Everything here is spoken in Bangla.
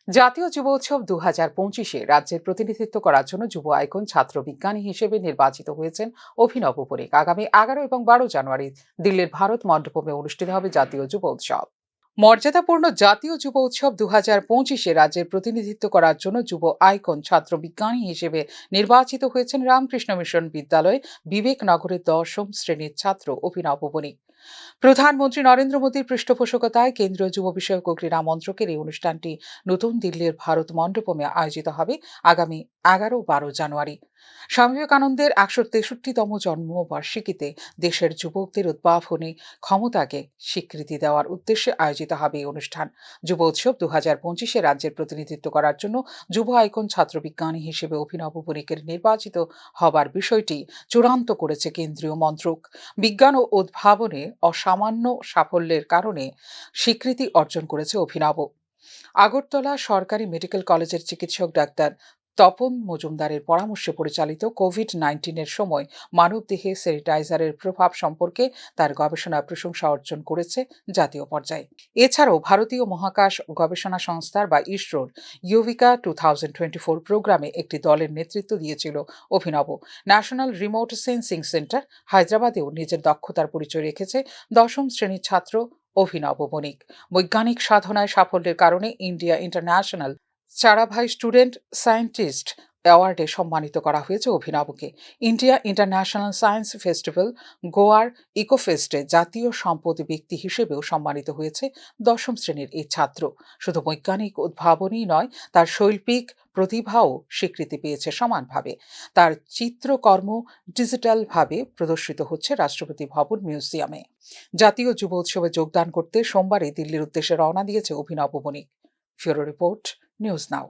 জাতীয় যুব উৎসব 2025-এ রাজ্যের প্রতিনিধিত্ব করার জন্য যুব আইকন ছাত্র বিজ্ঞানী হিসেবে নির্বাচিত হয়েছেন অভিনব বণিক। আগামী 11 এবং 12 জানুয়ারি দিল্লির ভারত মণ্ডপমে অনুষ্ঠিত হবে জাতীয় যুব উৎসব। মর্যাদাপূর্ণ জাতীয় যুব উৎসব 2025-এ রাজ্যের প্রতিনিধিত্ব করার জন্য যুব আইকন ছাত্র বিজ্ঞানী হিসেবে নির্বাচিত হয়েছেন রামকৃষ্ণ মিশন বিদ্যালয় বিবেকনগরের 10ম শ্রেণীর ছাত্র অভিনব বণিক। প্রধানমন্ত্রী নরেন্দ্র মোদীর পৃষ্ঠপোষকতায় কেন্দ্রীয় যুব বিষয়ক ও ক্রীড়া মন্ত্রকের এই অনুষ্ঠানটি নতুন দিল্লির ভারত মণ্ডপমে আয়োজিত হবে আগামী 11-12 জানুয়ারি। স্বামী বিবেকানন্দের 163তম জন্মবার্ষিকীতে দেশের যুবকদের উদ্ভাবনী ক্ষমতাকে স্বীকৃতি দেওয়ার উদ্দেশ্যে আয়োজিত হবে এই অনুষ্ঠান। যুব উৎসব 2025-এ রাজ্যের প্রতিনিধিত্ব করার জন্য যুব আইকন ছাত্র বিজ্ঞানী হিসেবে অভিনব বণিকের নির্বাচিত হবার বিষয়টি চূড়ান্ত করেছে কেন্দ্রীয় মন্ত্রক। বিজ্ঞান ও উদ্ভাবনে অসামান্য সাফল্যের কারণে স্বীকৃতি অর্জন করেছে অভিনব। আগরতলা সরকারি মেডিকেল কলেজের চিকিৎসক ডাক্তার তপন মজুমদারের পরামর্শে পরিচালিত কোভিড-19-এর সময় মানবদেহে স্যানিটাইজারের প্রভাব সম্পর্কে তার গবেষণা প্রশংসা অর্জন করেছে জাতীয় পর্যায়ে। এছাড়াও ভারতীয় মহাকাশ গবেষণা সংস্থার বা ইসরোর ইউভিকা 2024 প্রোগ্রামে একটি দলের নেতৃত্ব দিয়েছিল অভিনব। ন্যাশনাল রিমোট সেন্সিং সেন্টার হায়দ্রাবাদেও নিজের দক্ষতার পরিচয় রেখেছে 10ম শ্রেণীর ছাত্র অভিনব বণিক। বৈজ্ঞানিক সাধনায় সাফল্যের কারণে India International Sarabhai student scientist অ্যাওয়ার্ডে সম্মানিত করা হয়েছে অভিনবকে। ইন্ডিয়া ইন্টারন্যাশনাল সায়েন্স ফেস্টিভ্যাল গোয়ার ইকোফেস্টে জাতীয় সম্পদ ব্যক্তি হিসেবেও সম্মানিত হয়েছে 10ম শ্রেণীর এই ছাত্র। শুধু বৈজ্ঞানিক উদ্ভাবনই নয়, তার শৈল্পিক প্রতিভাও স্বীকৃতি পেয়েছে সমানভাবে। তার চিত্রকর্ম ডিজিটালভাবে প্রদর্শিত হচ্ছে রাষ্ট্রপতি ভবন মিউজিয়ামে। জাতীয় যুব উৎসবে যোগদান করতে সোমবারই দিল্লির উদ্দেশ্যে রওনা দিয়েছে Abhinav Banik. Bureau report, news নাও।